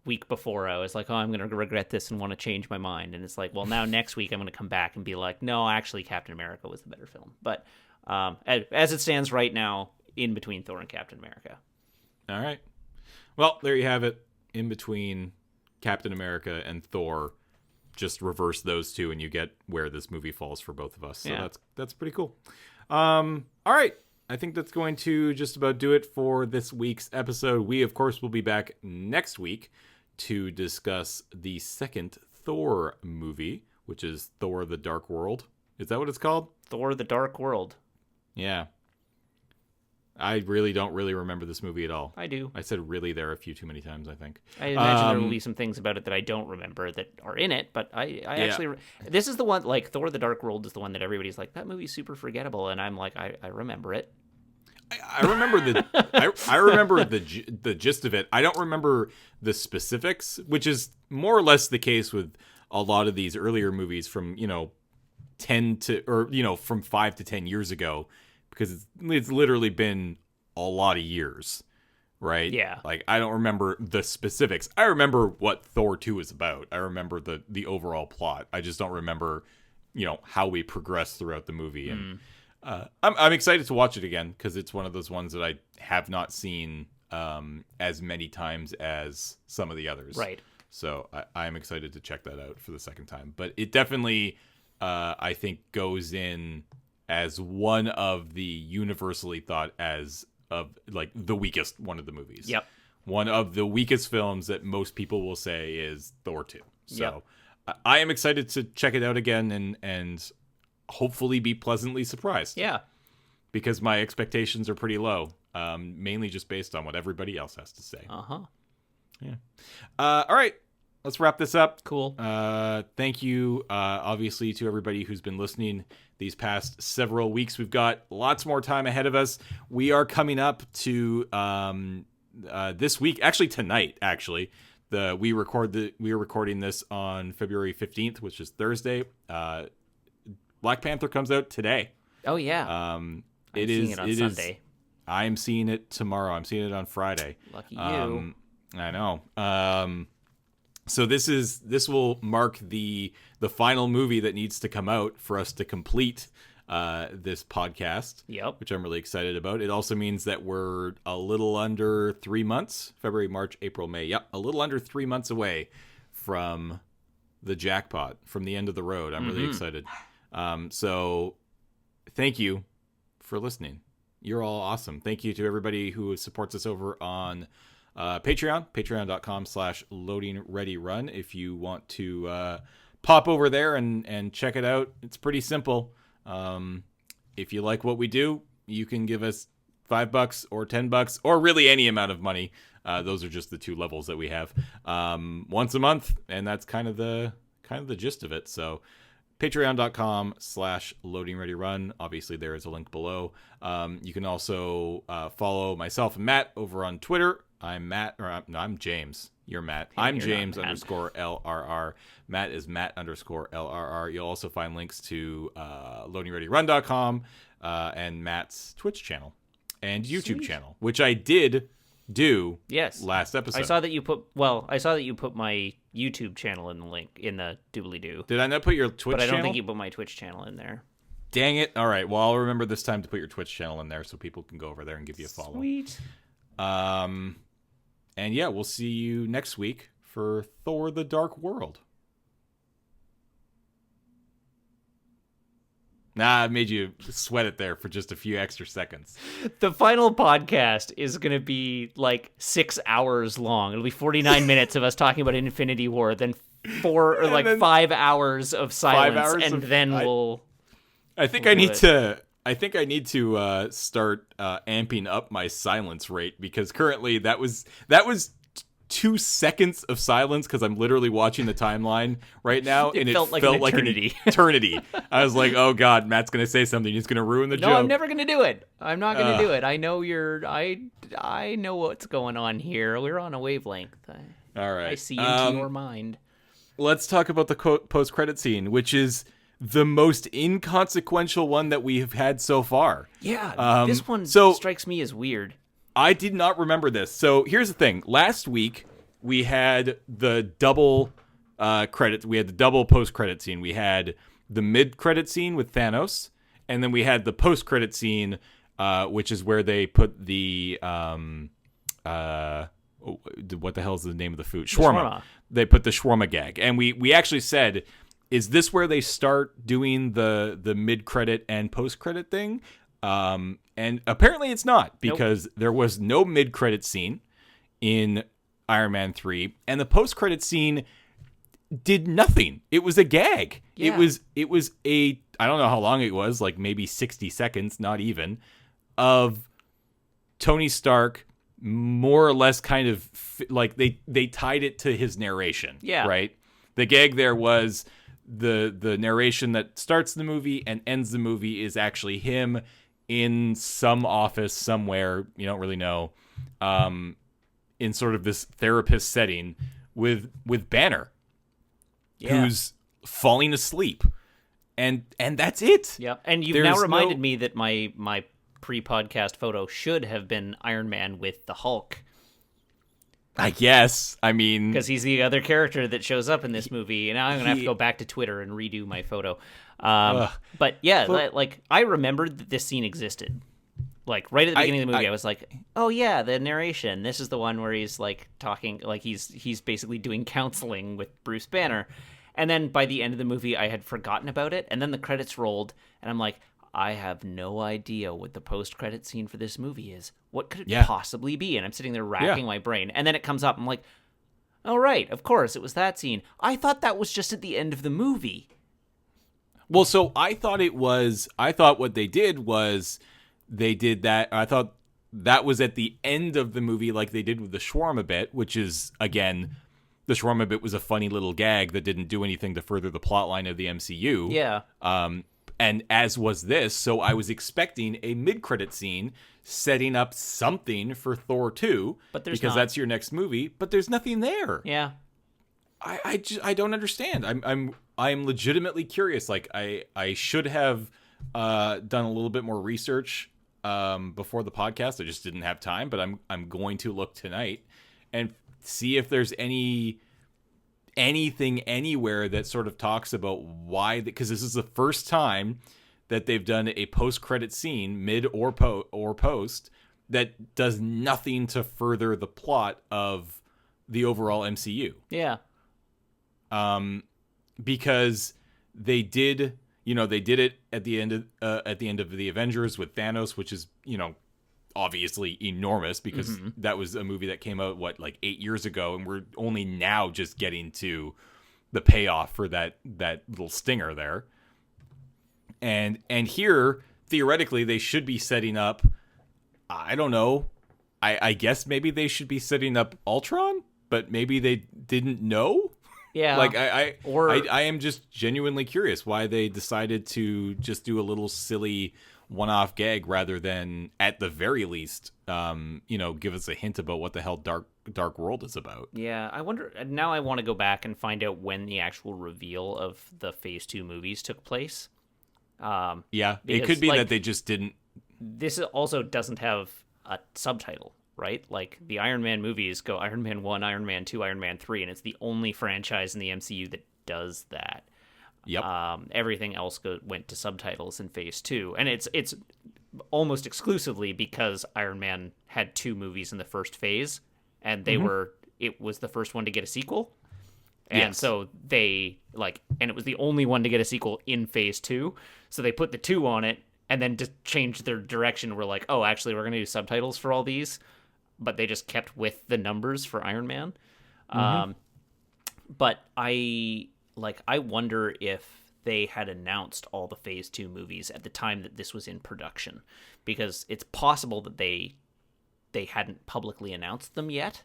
week before I was like, oh, I'm going to regret this and want to change my mind. And it's like, well, now next week I'm going to come back and be like, no, actually Captain America was the better film. But as it stands right now, in between Thor and Captain America. All right. Well, there you have it. In between Captain America and Thor, just reverse those two and you get where this movie falls for both of us. So that's pretty cool. All right. I think that's going to just about do it for this week's episode. We, of course, will be back next week to discuss the second Thor movie, which is Thor: The Dark World. Is that what it's called? Thor: The Dark World. Yeah. I really don't remember this movie at all. I do. I said really there a few too many times, I think. I imagine there will be some things about it that I don't remember that are in it, but I actually... This is the one, like, Thor: The Dark World is the one that everybody's like, that movie's super forgettable, and I'm like, I remember it. I remember I remember the gist of it. I don't remember the specifics, which is more or less the case with a lot of these earlier movies from, from 5 to 10 years ago, because it's literally been a lot of years, right? Yeah. Like, I don't remember the specifics. I remember what Thor 2 is about. I remember the overall plot. I just don't remember, how we progress throughout the movie. And I'm excited to watch it again because it's one of those ones that I have not seen as many times as some of the others. Right. So I'm excited to check that out for the second time. But it definitely, I think, goes in as one of the universally thought as of like the weakest one of the movies. Yep. One of the weakest films that most people will say is Thor 2. So I am excited to check it out again and hopefully be pleasantly surprised. Yeah. Because my expectations are pretty low, mainly just based on what everybody else has to say. Uh-huh. Yeah. All right. Let's wrap this up. Cool. Thank you, obviously, to everybody who's been listening these past several weeks. We've got lots more time ahead of us. We are coming up to this week, actually tonight, actually. We are recording this on February 15th, which is Thursday. Black Panther comes out today. Oh, yeah. I'm seeing it on Sunday. I'm seeing it tomorrow. I'm seeing it on Friday. Lucky you. I know. So this will mark the final movie that needs to come out for us to complete this podcast. Yep. Which I'm really excited about. It also means that we're a little under 3 months, February, March, April, May. Yep, a little under 3 months away from the jackpot, from the end of the road. I'm really excited. So thank you for listening. You're all awesome. Thank you to everybody who supports us over on Patreon, patreon.com/LoadingReadyRun. If you want to pop over there and check it out, it's pretty simple. If you like what we do, you can give us $5 or $10 or really any amount of money. Those are just the two levels that we have once a month, and that's kind of the gist of it. So patreon.com/LoadingReadyRun. Obviously, there is a link below. You can also follow myself and Matt over on Twitter. I'm Matt, I'm James. You're Matt. Yeah, I'm you're James not Matt. _LRR. Matt is Matt_LRR. You'll also find links to LoadingReadyRun.com and Matt's Twitch channel and YouTube channel, which I did do last episode. I saw that you put my YouTube channel in the link in the doobly-doo. Did I not put your Twitch channel? But I don't think you put my Twitch channel in there. Dang it. All right. Well, I'll remember this time to put your Twitch channel in there so people can go over there and give you a follow. Sweet. And yeah, we'll see you next week for Thor: The Dark World. Nah, I made you sweat it there for just a few extra seconds. The final podcast is going to be like 6 hours long. It'll be 49 minutes of us talking about Infinity War, then 5 hours of silence, then we'll... I think I need to I think I need to start amping up my silence rate, because currently that was 2 seconds of silence, because I'm literally watching the timeline right now, and it felt like an eternity. I was like, oh god, Matt's gonna say something. He's gonna ruin the joke. No, I'm never gonna do it. I'm not gonna do it. I know I know what's going on here. We're on a wavelength. All right. I see into your mind. Let's talk about the post-credit scene, which is the most inconsequential one that we have had so far. Yeah, this one strikes me as weird. I did not remember this. So here's the thing. Last week, we had the double credits. We had the double post-credit scene. We had the mid-credit scene with Thanos, and then we had the post-credit scene, which is where they put the... what the hell is the name of the food? Shawarma. They put the shawarma gag. And we actually said, is this where they start doing the mid-credit and post-credit thing? And apparently it's not, because there was no mid-credit scene in Iron Man 3, and the post-credit scene did nothing. It was a gag. Yeah. It was a, I don't know how long it was, like maybe 60 seconds, not even, of Tony Stark more or less kind of like they tied it to his narration. Yeah. Right? The gag there was the narration that starts the movie and ends the movie is actually him in some office somewhere, you don't really know, in sort of this therapist setting with Banner, who's falling asleep, and that's it. Yeah, and you've now reminded me that my pre-podcast photo should have been Iron Man with the Hulk. I guess. I mean, because he's the other character that shows up in this movie, and now I'm gonna have to go back to Twitter and redo my photo. But yeah, like I remembered that this scene existed. Like right at the beginning of the movie, I was like, "Oh yeah, the narration. This is the one where he's like talking, like he's basically doing counseling with Bruce Banner." And then by the end of the movie, I had forgotten about it, and then the credits rolled, and I'm like, I have no idea what the post-credit scene for this movie is. What could it possibly be? And I'm sitting there racking my brain. And then it comes up. I'm like, oh, right. Of course, it was that scene. I thought that was just at the end of the movie. Well, so I thought what they did was they did that. I thought that was at the end of the movie, like they did with the shawarma bit, which is, again, the shawarma bit was a funny little gag that didn't do anything to further the plot line of the MCU. Yeah. And as was this, so I was expecting a mid-credit scene setting up something for Thor 2, because that's your next movie, but there's nothing there. Yeah. I don't understand. I'm legitimately curious. Like I should have done a little bit more research before the podcast. I just didn't have time, but I'm going to look tonight and see if there's anything anywhere that sort of talks about why, because this is the first time that they've done a post-credit scene, mid or post, that does nothing to further the plot of the overall MCU. Yeah. Because they did it at the end of the Avengers with Thanos, which is, obviously enormous, because that was a movie that came out like 8 years ago, and we're only now just getting to the payoff for that little stinger there. And here, theoretically, they should be setting up, I don't know, I guess maybe they should be setting up Ultron, but maybe they didn't know. Yeah. Like I am just genuinely curious why they decided to just do a little silly one-off gag rather than, at the very least, give us a hint about what the hell Dark World is about. Yeah, I wonder. Now I want to go back and find out when the actual reveal of the Phase 2 movies took place. Yeah, it could be that they just didn't. This also doesn't have a subtitle, right? Like the Iron Man movies go Iron Man 1, Iron Man 2, Iron Man 3, and it's the only franchise in the MCU that does that. Yep. Everything else went to subtitles in Phase 2, and it's almost exclusively because Iron Man had 2 movies in the first phase, and it was the first one to get a sequel, and so they and it was the only one to get a sequel in Phase 2, so they put the 2 on it, and then just changed their direction. We're like, oh, actually, we're going to do subtitles for all these, but they just kept with the numbers for Iron Man. But I wonder if they had announced all the Phase 2 movies at the time that this was in production, because it's possible that they hadn't publicly announced them yet,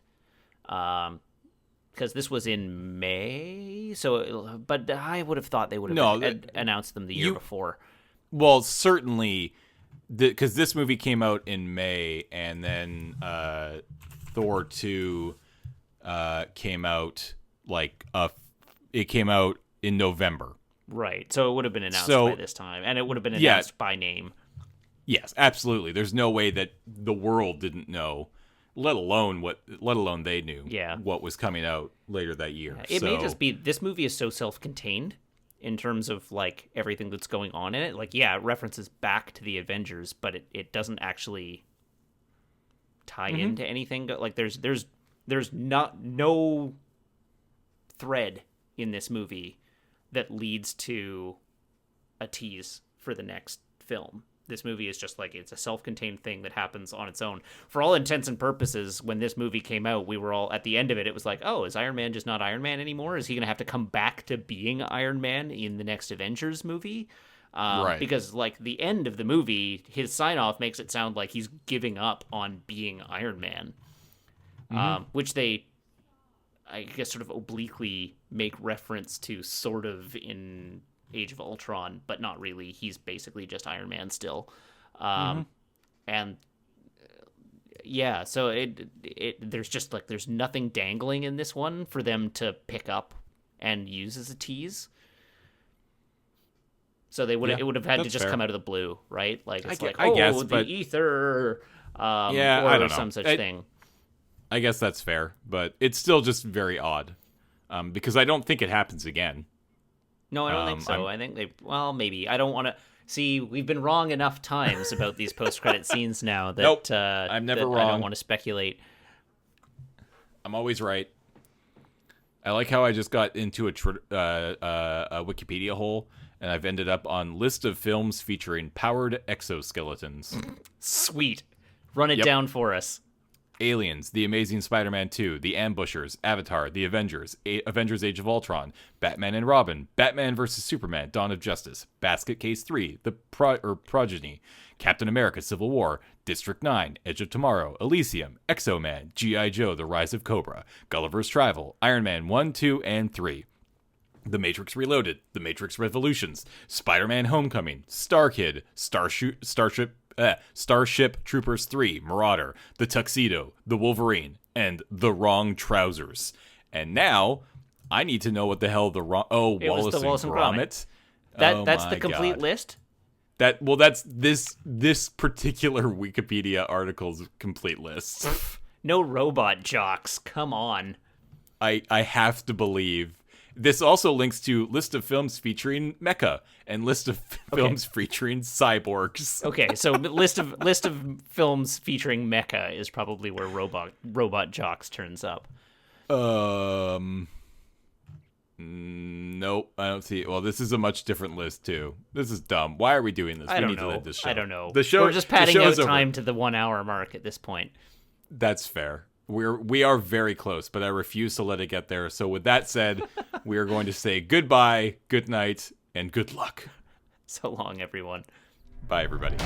because this was in May. But I would have thought they would have announced them the year before. Well, certainly, because this movie came out in May, and then Thor 2 came out it came out in November. Right, so it would have been announced by this time, and it would have been announced by name. Yes, absolutely. There's no way that the world didn't know, let alone they knew what was coming out later that year. It may just be this movie is so self-contained in terms of like everything that's going on in it. Like, it references back to the Avengers, but it doesn't actually tie into anything. Like, there's no thread in this movie that leads to a tease for the next film. This movie is just like, it's a self-contained thing that happens on its own. For all intents and purposes, when this movie came out, we were all, at the end of it, it was like, oh, is Iron Man just not Iron Man anymore? Is he going to have to come back to being Iron Man in the next Avengers movie? Right. Because, like, the end of the movie, his sign-off makes it sound like he's giving up on being Iron Man. Which they, I guess, sort of obliquely make reference to sort of in Age of Ultron, but not really. He's basically just Iron Man still. And so there's just like, there's nothing dangling in this one for them to pick up and use as a tease. So it would have had to just come out of the blue, right? Like, it's I guess, the ether, or I don't know. Some such thing. I guess that's fair, but it's still just very odd, because I don't think it happens again. No, I don't think so. I think maybe. I don't want to... See, we've been wrong enough times about these post-credit scenes now that nope, I'm never wrong. I don't want to speculate. I'm always right. I like how I just got into a Wikipedia hole, and I've ended up on list of films featuring powered exoskeletons. Sweet. Run it down for us. Aliens, The Amazing Spider-Man 2, The Ambushers, Avatar, The Avengers, Avengers Age of Ultron, Batman and Robin, Batman vs. Superman, Dawn of Justice, Basket Case 3, The Progeny, Captain America Civil War, District 9, Edge of Tomorrow, Elysium, Exo-Man, G.I. Joe, The Rise of Cobra, Gulliver's Travel, Iron Man 1, 2, and 3. The Matrix Reloaded, The Matrix Revolutions, Spider-Man Homecoming, Star Kid, Starship Troopers 3, Marauder, The Tuxedo, The Wolverine, and The Wrong Trousers. And now, I need to know what the hell Wallace and Gromit. That's the complete list? That's this particular Wikipedia article's complete list. No robot jocks, come on. I have to believe. This also links to list of films featuring mecha and list of films featuring cyborgs. Okay, so list of films featuring mecha is probably where robot jocks turns up. Nope, I don't see it. Well, this is a much different list too. This is dumb. Why are we doing this? I don't need know. to end this show. I don't know. We're just padding out time to the 1 hour mark at this point. That's fair. We are very close, but I refuse to let it get there. So with that said, we are going to say goodbye, good night, and good luck. So long, everyone. Bye, everybody.